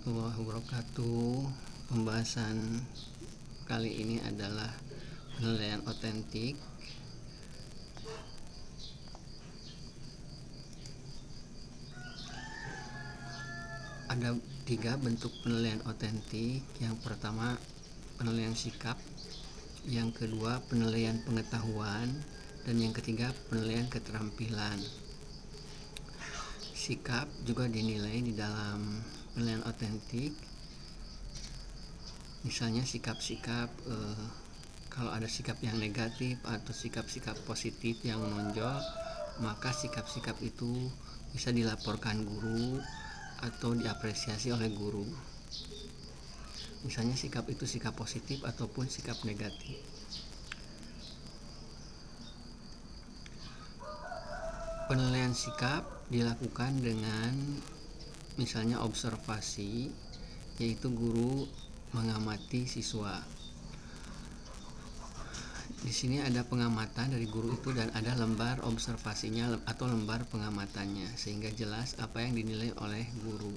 warahmatullahi wabarakatuh. Pembahasan kali ini adalah penilaian otentik. Ada 3 bentuk penilaian otentik. Yang pertama, penilaian sikap. Yang kedua, penilaian pengetahuan. Dan yang ketiga, penilaian keterampilan. Sikap juga dinilai di dalam penilaian otentik. Misalnya sikap-sikap, kalau ada sikap yang negatif atau sikap-sikap positif yang menonjol, maka sikap-sikap itu bisa dilaporkan guru atau diapresiasi oleh guru. Misalnya sikap itu sikap positif ataupun sikap negatif. Penilaian sikap dilakukan dengan misalnya observasi, yaitu guru mengamati siswa. Di sini ada pengamatan dari guru itu dan ada lembar observasinya atau lembar pengamatannya, sehingga jelas apa yang dinilai oleh guru.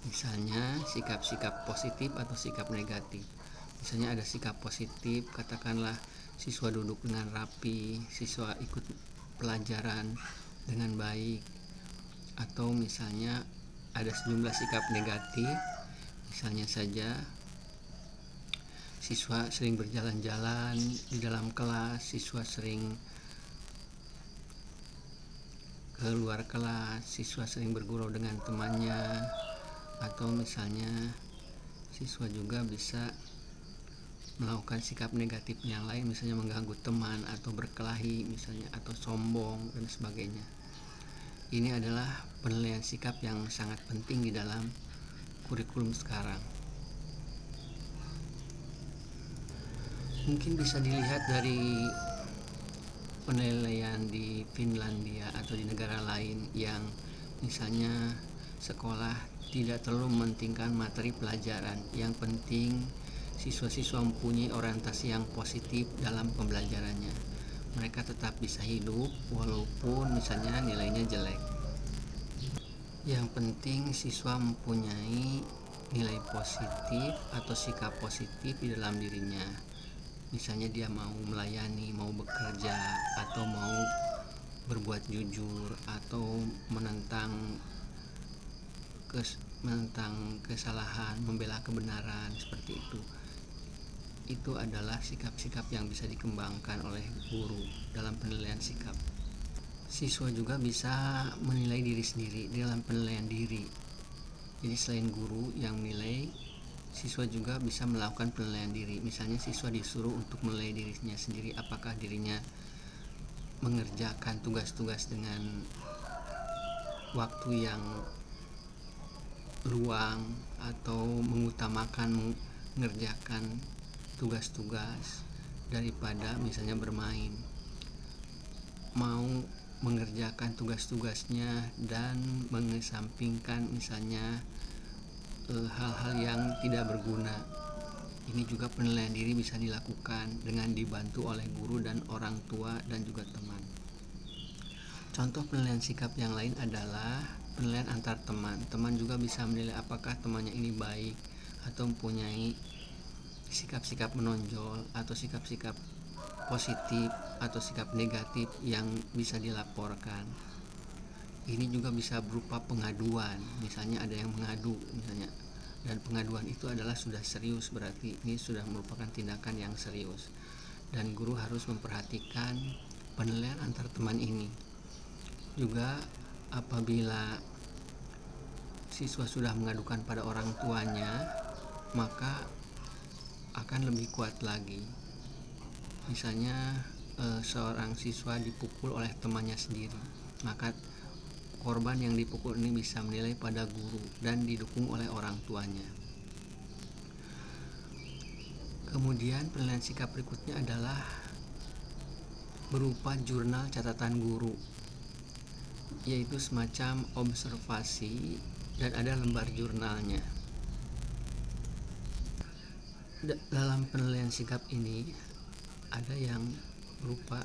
Misalnya sikap-sikap positif atau sikap negatif. Misalnya ada sikap positif, katakanlah siswa duduk dengan rapi, siswa ikut pelajaran dengan baik. Atau misalnya ada sejumlah sikap negatif, misalnya saja siswa sering berjalan-jalan di dalam kelas, siswa sering keluar kelas, siswa sering bergurau dengan temannya, atau misalnya siswa juga bisa melakukan sikap negatif yang lain, misalnya mengganggu teman atau berkelahi misalnya, atau sombong dan sebagainya. Ini adalah penilaian sikap yang sangat penting di dalam kurikulum sekarang. Mungkin bisa dilihat dari penilaian di Finlandia atau di negara lain yang misalnya sekolah tidak terlalu mementingkan materi pelajaran. Yang penting siswa-siswa mempunyai orientasi yang positif dalam pembelajarannya. Mereka tetap bisa hidup walaupun misalnya nilainya jelek. Yang penting siswa mempunyai nilai positif atau sikap positif di dalam dirinya. Misalnya dia mau melayani, mau bekerja, atau mau berbuat jujur, atau menentang kesalahan, membela kebenaran, seperti itu. Itu adalah sikap-sikap yang bisa dikembangkan oleh guru dalam penilaian sikap. Siswa juga bisa menilai diri sendiri dalam penilaian diri. Jadi selain guru yang menilai, siswa juga bisa melakukan penilaian diri. Misalnya siswa disuruh untuk menilai dirinya sendiri, apakah dirinya mengerjakan tugas-tugas dengan waktu yang luang atau mengutamakan mengerjakan tugas-tugas daripada misalnya bermain. Mau mengerjakan tugas-tugasnya dan mengesampingkan misalnya hal-hal yang tidak berguna. Ini juga penilaian diri bisa dilakukan dengan dibantu oleh guru dan orang tua dan juga teman. Contoh penilaian sikap yang lain adalah penilaian antar teman. Teman juga bisa menilai apakah temannya ini baik atau mempunyai sikap-sikap menonjol atau sikap-sikap positif atau sikap negatif yang bisa dilaporkan. Ini juga bisa berupa pengaduan. Misalnya ada yang mengadu misalnya, dan pengaduan itu adalah sudah serius, berarti ini sudah merupakan tindakan yang serius, dan guru harus memperhatikan penilaian antar teman ini. Juga apabila siswa sudah mengadukan pada orang tuanya, maka akan lebih kuat lagi. Misalnya seorang siswa dipukul oleh temannya sendiri, maka korban yang dipukul ini bisa menilai pada guru dan didukung oleh orang tuanya. Kemudian penilaian sikap berikutnya adalah berupa jurnal catatan guru, yaitu semacam observasi dan ada lembar jurnalnya. Dalam penilaian sikap ini ada yang berupa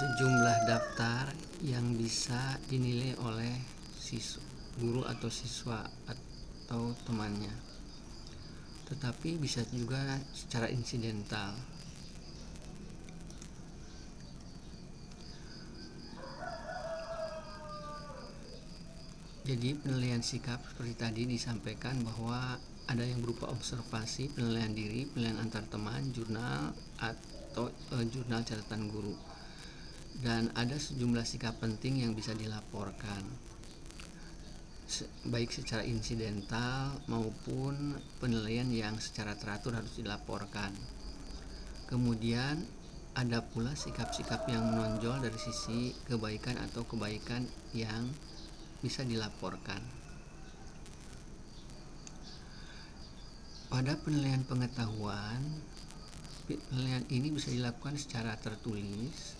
sejumlah daftar yang bisa dinilai oleh guru atau siswa atau temannya, tetapi bisa juga secara insidental. Jadi penilaian sikap seperti tadi disampaikan bahwa ada yang berupa observasi, penilaian diri, penilaian antar teman, jurnal atau jurnal catatan guru. Dan ada sejumlah sikap penting yang bisa dilaporkan, baik secara insidental maupun penilaian yang secara teratur harus dilaporkan. Kemudian ada pula sikap-sikap yang menonjol dari sisi kebaikan atau kebaikan yang bisa dilaporkan. Pada penilaian pengetahuan, penilaian ini bisa dilakukan secara tertulis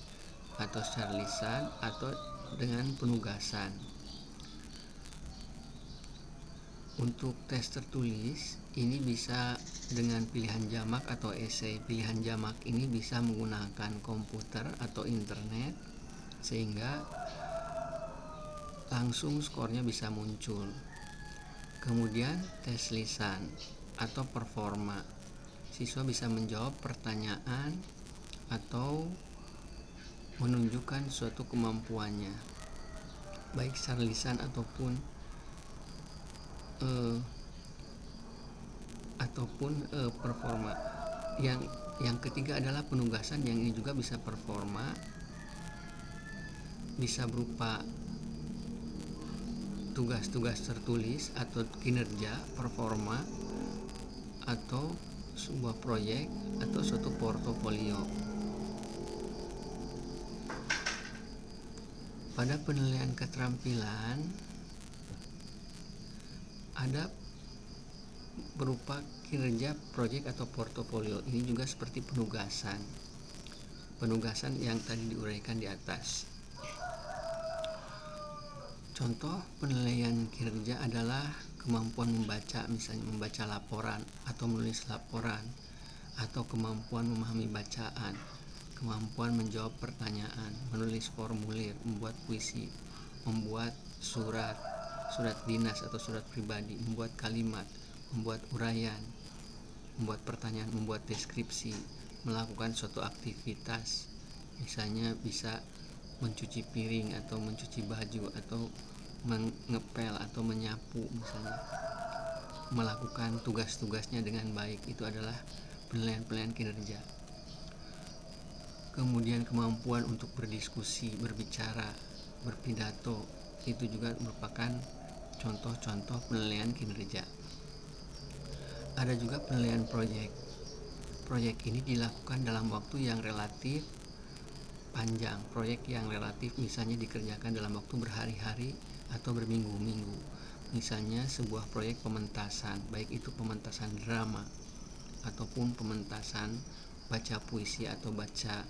atau secara lisan atau dengan penugasan. Untuk tes tertulis ini bisa dengan pilihan jamak atau esai. Pilihan jamak ini bisa menggunakan komputer atau internet sehingga langsung skornya bisa muncul. Kemudian tes lisan atau performa, siswa bisa menjawab pertanyaan atau menunjukkan suatu kemampuannya baik secara lisan ataupun performa. Yang ketiga adalah penugasan, yang ini juga bisa performa, bisa berupa tugas-tugas tertulis atau kinerja performa atau sebuah proyek atau suatu portofolio. Pada penilaian keterampilan ada berupa kinerja proyek atau portofolio. Ini juga seperti penugasan yang tadi diuraikan di atas. Contoh penilaian kinerja adalah kemampuan membaca, misalnya membaca laporan atau menulis laporan, atau kemampuan memahami bacaan, kemampuan menjawab pertanyaan, menulis formulir, membuat puisi, membuat surat dinas atau surat pribadi, membuat kalimat, membuat uraian, membuat pertanyaan, membuat deskripsi, melakukan suatu aktivitas, misalnya bisa mencuci piring atau mencuci baju atau mengepel atau menyapu, misalnya melakukan tugas-tugasnya dengan baik. Itu adalah penilaian kinerja. Kemudian kemampuan untuk berdiskusi, berbicara, berpidato, itu juga merupakan contoh-contoh penilaian kinerja. Ada juga penilaian proyek. Proyek ini dilakukan dalam waktu yang relatif panjang. Proyek yang relatif misalnya dikerjakan dalam waktu berhari-hari atau berminggu-minggu. Misalnya sebuah proyek pementasan, baik itu pementasan drama ataupun pementasan baca puisi atau baca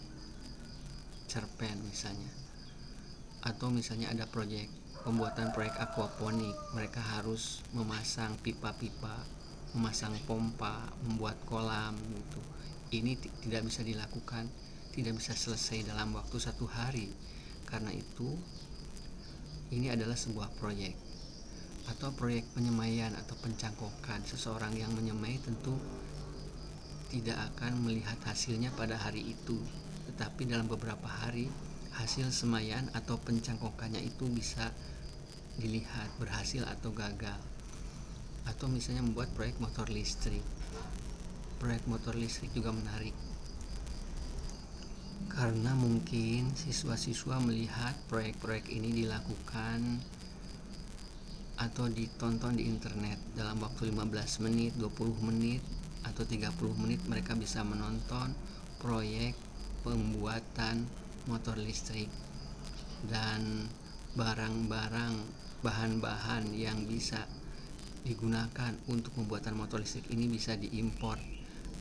cerpen misalnya. Atau misalnya ada pembuatan proyek aquaponik, mereka harus memasang pipa-pipa, memasang pompa, membuat kolam gitu. Ini tidak bisa dilakukan, tidak bisa selesai dalam waktu 1 hari. Karena itu ini adalah sebuah proyek. Atau proyek penyemaian atau pencangkokan. Seseorang yang menyemai tentu tidak akan melihat hasilnya pada hari itu, tetapi dalam beberapa hari hasil semaian atau pencangkokannya itu bisa dilihat berhasil atau gagal. Atau misalnya membuat proyek motor listrik. Proyek motor listrik juga menarik, karena mungkin siswa-siswa melihat proyek-proyek ini dilakukan atau ditonton di internet dalam waktu 15 menit, 20 menit, atau 30 menit mereka bisa menonton proyek pembuatan motor listrik, dan barang-barang, bahan-bahan yang bisa digunakan untuk pembuatan motor listrik ini bisa diimpor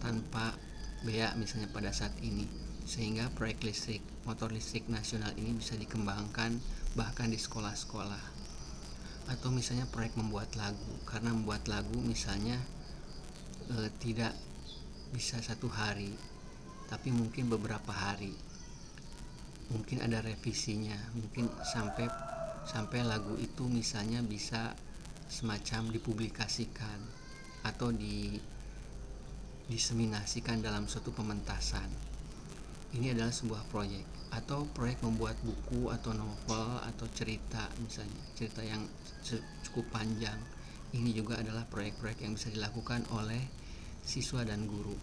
tanpa bea misalnya pada saat ini, sehingga proyek motor listrik nasional ini bisa dikembangkan bahkan di sekolah-sekolah. Atau misalnya proyek membuat lagu, karena membuat lagu misalnya tidak bisa 1 hari, tapi mungkin beberapa hari, mungkin ada revisinya, mungkin sampai lagu itu misalnya bisa semacam dipublikasikan atau diseminasikan dalam suatu pementasan. Ini adalah sebuah proyek, atau proyek membuat buku atau novel atau cerita, misalnya cerita yang cukup panjang. Ini juga adalah proyek-proyek yang bisa dilakukan oleh siswa dan guru.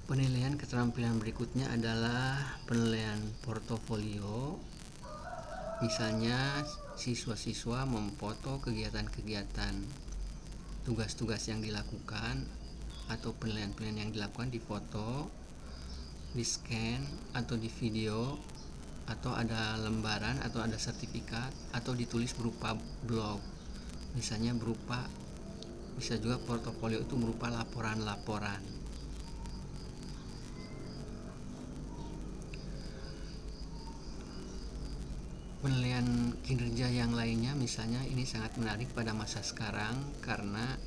Penilaian keterampilan berikutnya adalah penilaian portofolio. Misalnya siswa-siswa memfoto kegiatan-kegiatan, tugas-tugas yang dilakukan atau penilaian-penilaian yang dilakukan, difoto, di scan atau di video, atau ada lembaran atau ada sertifikat, atau ditulis berupa blog. Misalnya bisa juga portofolio itu berupa laporan-laporan. Penilaian kinerja yang lainnya misalnya ini sangat menarik pada masa sekarang, karena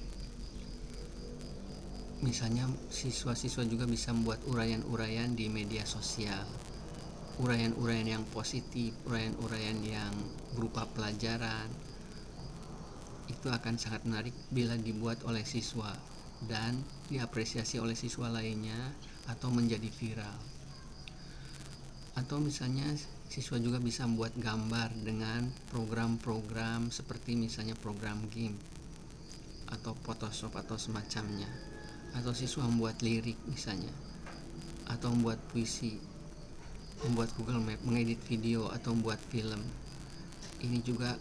misalnya siswa-siswa juga bisa membuat uraian-uraian di media sosial, uraian-uraian yang positif, uraian-uraian yang berupa pelajaran. Itu akan sangat menarik bila dibuat oleh siswa dan diapresiasi oleh siswa lainnya atau menjadi viral. Atau misalnya siswa juga bisa membuat gambar dengan program-program seperti misalnya program game atau Photoshop atau semacamnya. Atau siswa membuat lirik misalnya, atau membuat puisi, membuat Google Map, mengedit video, atau membuat film. Ini juga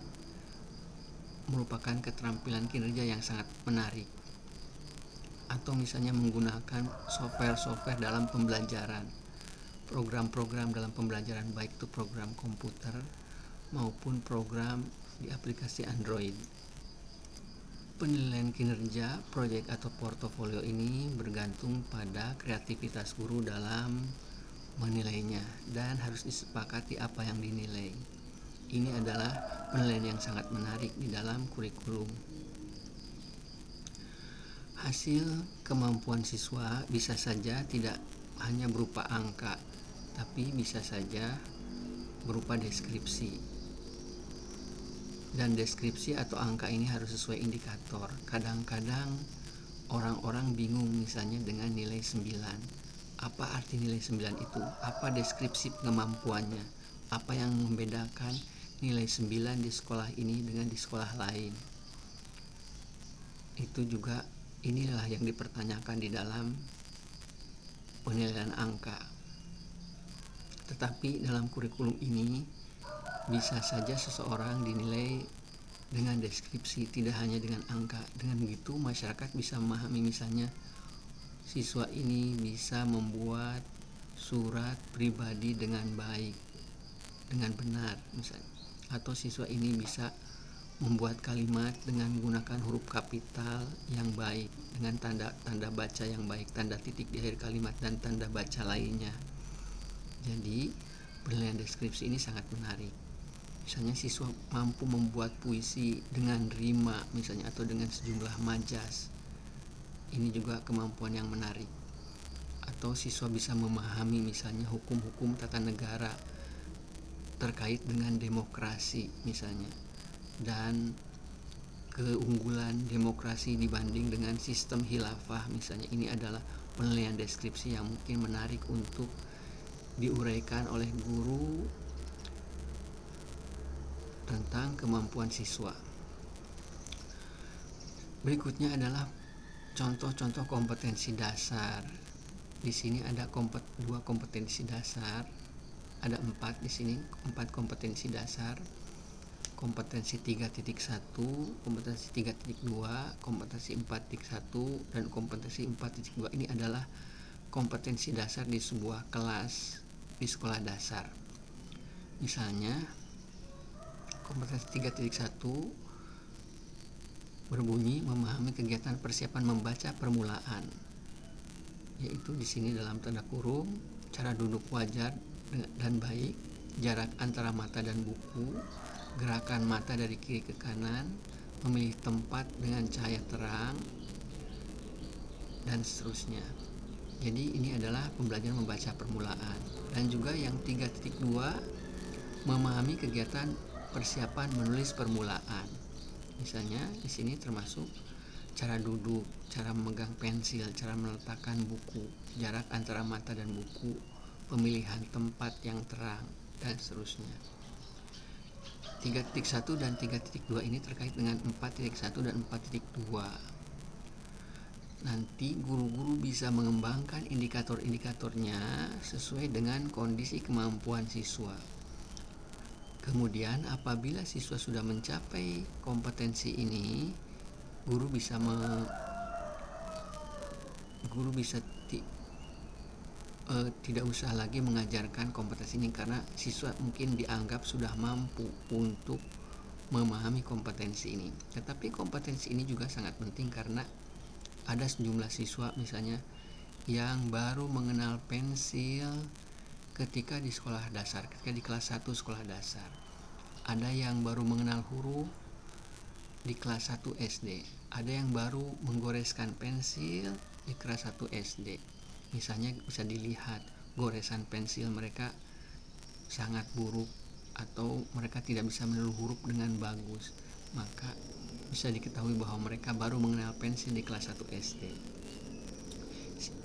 merupakan keterampilan kinerja yang sangat menarik. Atau misalnya menggunakan software-software dalam pembelajaran, program-program dalam pembelajaran, baik itu program komputer maupun program di aplikasi Android. Penilaian kinerja, proyek atau portofolio ini bergantung pada kreativitas guru dalam menilainya dan harus disepakati apa yang dinilai. Ini adalah penilaian yang sangat menarik di dalam kurikulum. Hasil kemampuan siswa bisa saja tidak hanya berupa angka, tapi bisa saja berupa deskripsi. Dan deskripsi atau angka ini harus sesuai indikator. Kadang-kadang orang-orang bingung misalnya dengan nilai 9. Apa arti nilai 9 itu? Apa deskripsi kemampuannya? Apa yang membedakan nilai 9 di sekolah ini dengan di sekolah lain? Itu juga inilah yang dipertanyakan di dalam penilaian angka. Tetapi dalam kurikulum ini bisa saja seseorang dinilai dengan deskripsi, tidak hanya dengan angka. Dengan begitu masyarakat bisa memahami, misalnya siswa ini bisa membuat surat pribadi dengan baik, dengan benar misalnya. Atau siswa ini bisa membuat kalimat dengan menggunakan huruf kapital yang baik, dengan tanda baca yang baik, tanda titik di akhir kalimat, dan tanda baca lainnya. Jadi penilaian deskripsi ini sangat menarik. Misalnya siswa mampu membuat puisi dengan rima misalnya, atau dengan sejumlah majas. Ini juga kemampuan yang menarik. Atau siswa bisa memahami misalnya hukum-hukum tata negara terkait dengan demokrasi misalnya, dan keunggulan demokrasi dibanding dengan sistem khilafah misalnya. Ini adalah penilaian deskripsi yang mungkin menarik untuk diuraikan oleh guru tentang kemampuan siswa. Berikutnya adalah contoh-contoh kompetensi dasar. Di sini ada dua kompetensi dasar, ada 4 di sini, 4 kompetensi dasar. Kompetensi 3.1, kompetensi 3.2, kompetensi 4.1, dan kompetensi 4.2. Ini adalah kompetensi dasar di sebuah kelas di sekolah dasar. Misalnya kompetensi 3.1 berbunyi memahami kegiatan persiapan membaca permulaan, yaitu di sini dalam tanda kurung, cara duduk wajar dan baik, jarak antara mata dan buku, gerakan mata dari kiri ke kanan, memilih tempat dengan cahaya terang, dan seterusnya. Jadi ini adalah pembelajaran membaca permulaan. Dan juga yang 3.2 memahami kegiatan persiapan menulis permulaan. Misalnya di sini termasuk cara duduk, cara memegang pensil, cara meletakkan buku, jarak antara mata dan buku, pemilihan tempat yang terang, dan seterusnya. 3.1 dan 3.2 ini terkait dengan 4.1 dan 4.2. Nanti guru-guru bisa mengembangkan indikator-indikatornya sesuai dengan kondisi kemampuan siswa. Kemudian apabila siswa sudah mencapai kompetensi ini, guru bisa tidak usah lagi mengajarkan kompetensi ini karena siswa mungkin dianggap sudah mampu untuk memahami kompetensi ini. Tetapi kompetensi ini juga sangat penting karena ada sejumlah siswa misalnya yang baru mengenal pensil ketika di sekolah dasar, ketika di kelas 1 sekolah dasar. Ada yang baru mengenal huruf di kelas 1 SD. Ada yang baru menggoreskan pensil di kelas 1 SD. Misalnya bisa dilihat goresan pensil mereka sangat buruk atau mereka tidak bisa meniru huruf dengan bagus. Maka bisa diketahui bahwa mereka baru mengenal pensil di kelas 1 SD.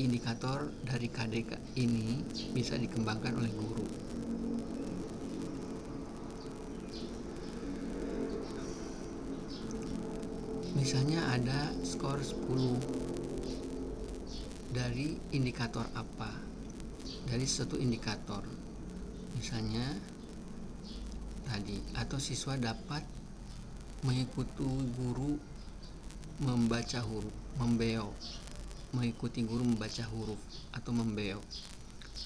Indikator dari KDK ini bisa dikembangkan oleh guru. Misalnya ada skor 10 dari indikator apa? Dari suatu indikator. Misalnya tadi, atau siswa dapat mengikuti guru membaca huruf, membeok, mengikuti guru membaca huruf atau membeok,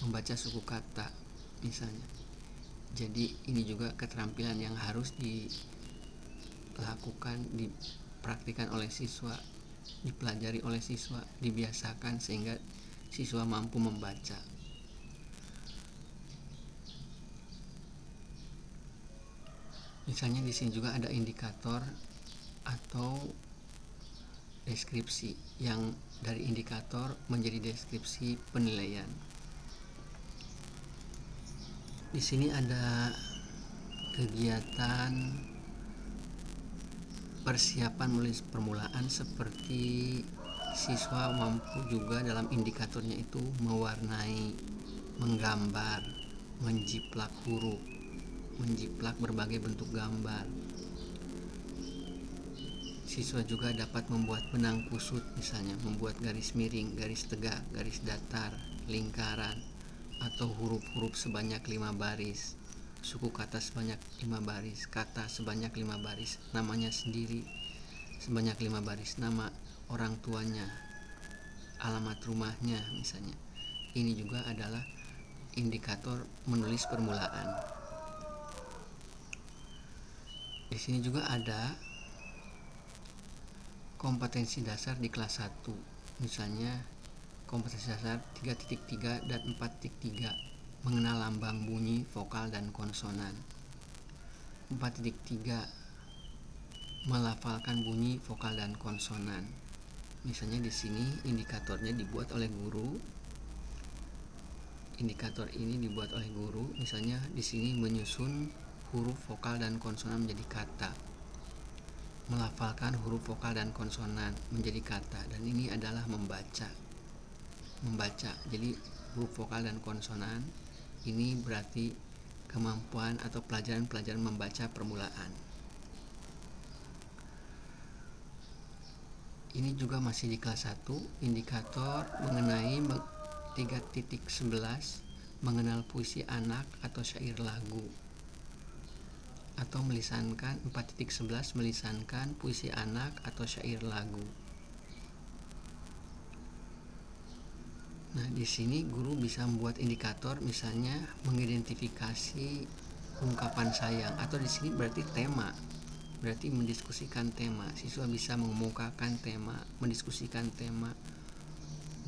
membaca suku kata misalnya. Jadi ini juga keterampilan yang harus dilakukan, dipraktikkan oleh siswa, dipelajari oleh siswa, dibiasakan sehingga siswa mampu membaca. Misalnya di sini juga ada indikator atau deskripsi yang dari indikator menjadi deskripsi penilaian. Di sini ada kegiatan persiapan menulis permulaan seperti siswa mampu juga dalam indikatornya itu mewarnai, menggambar, menjiplak huruf, menjiplak berbagai bentuk gambar. Siswa juga dapat membuat benang kusut, misalnya membuat garis miring, garis tegak, garis datar, lingkaran, atau huruf-huruf sebanyak 5 baris, suku kata sebanyak 5 baris, kata sebanyak 5 baris, namanya sendiri sebanyak 5 baris, nama orang tuanya, alamat rumahnya misalnya. Ini juga adalah indikator menulis permulaan. Di sini juga ada kompetensi dasar di kelas 1. Misalnya kompetensi dasar 3.3 dan 4.3 mengenal lambang bunyi, vokal, dan konsonan. 4.3 melafalkan bunyi, vokal, dan konsonan. Misalnya di sini indikatornya dibuat oleh guru. Indikator ini dibuat oleh guru. Misalnya di sini menyusun huruf, vokal, dan konsonan menjadi kata. Melafalkan huruf, vokal, dan konsonan menjadi kata. Dan ini adalah membaca. Jadi huruf, vokal, dan konsonan ini berarti kemampuan atau pelajaran-pelajaran membaca permulaan. Ini juga masih di kelas 1, indikator mengenai 3.11 mengenal puisi anak atau syair lagu, atau melisankan 4.11 melisankan puisi anak atau syair lagu. Nah, di sini guru bisa membuat indikator, misalnya mengidentifikasi ungkapan sayang, atau di sini berarti tema, berarti mendiskusikan tema. Siswa bisa mengemukakan tema, mendiskusikan tema,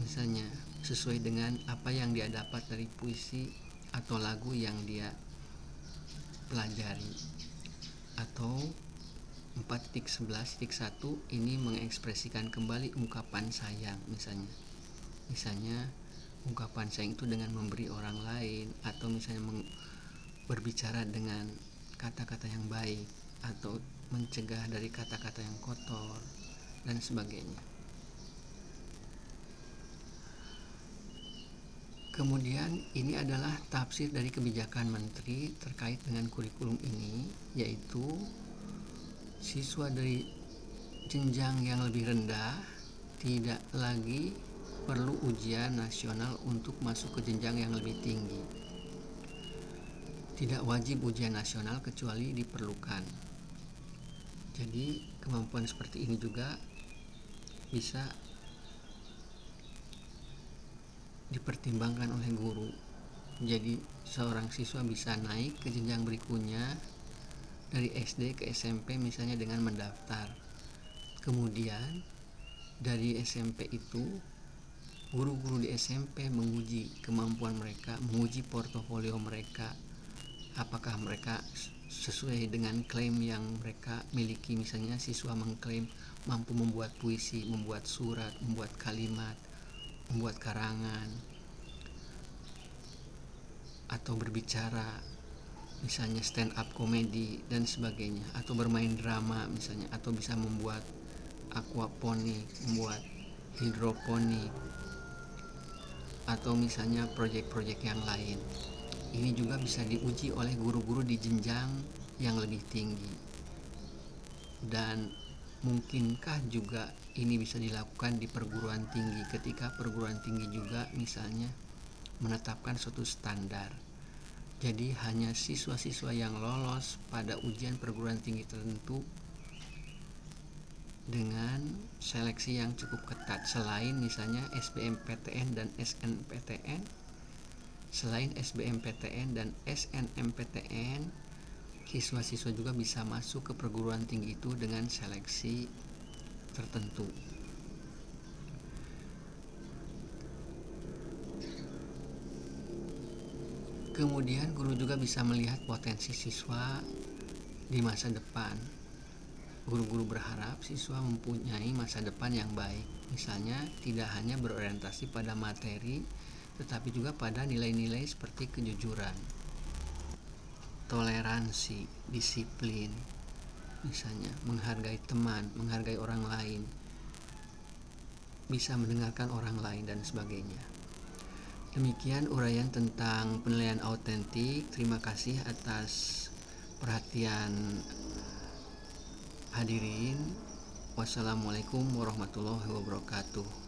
misalnya sesuai dengan apa yang dia dapat dari puisi atau lagu yang dia pelajari. Atau 4.11.1 ini mengekspresikan kembali ungkapan sayang, misalnya ungkapan sayang itu dengan memberi orang lain, atau misalnya berbicara dengan kata-kata yang baik, atau mencegah dari kata-kata yang kotor, dan sebagainya. Kemudian ini adalah tafsir dari kebijakan menteri terkait dengan kurikulum ini, yaitu siswa dari jenjang yang lebih rendah tidak lagi perlu ujian nasional untuk masuk ke jenjang yang lebih tinggi. Tidak wajib ujian nasional kecuali diperlukan. Jadi kemampuan seperti ini juga bisa dipertimbangkan oleh guru. Jadi seorang siswa bisa naik ke jenjang berikutnya dari SD ke SMP misalnya dengan mendaftar. Kemudian dari SMP itu guru-guru di SMP menguji kemampuan mereka, menguji portofolio mereka, apakah mereka sesuai dengan klaim yang mereka miliki. Misalnya siswa mengklaim mampu membuat puisi, membuat surat, membuat kalimat, membuat karangan, atau berbicara, misalnya stand up komedi dan sebagainya, atau bermain drama misalnya, atau bisa membuat aquaponik, membuat hidroponik, atau misalnya proyek-proyek yang lain. Ini juga bisa diuji oleh guru-guru di jenjang yang lebih tinggi. Dan mungkinkah juga ini bisa dilakukan di perguruan tinggi, ketika perguruan tinggi juga misalnya menetapkan suatu standar. Jadi hanya siswa-siswa yang lolos pada ujian perguruan tinggi tertentu dengan seleksi yang cukup ketat, selain misalnya SBMPTN dan SNPTN. Selain SBMPTN dan SNMPTN, siswa-siswa juga bisa masuk ke perguruan tinggi itu dengan seleksi tertentu. Kemudian guru juga bisa melihat potensi siswa di masa depan. Guru-guru berharap siswa mempunyai masa depan yang baik, misalnya tidak hanya berorientasi pada materi, tetapi juga pada nilai-nilai seperti kejujuran, toleransi, disiplin, misalnya menghargai teman, menghargai orang lain, bisa mendengarkan orang lain, dan sebagainya. Demikian uraian tentang penilaian autentik. Terima kasih atas perhatian hadirin. Wassalamualaikum warahmatullahi wabarakatuh.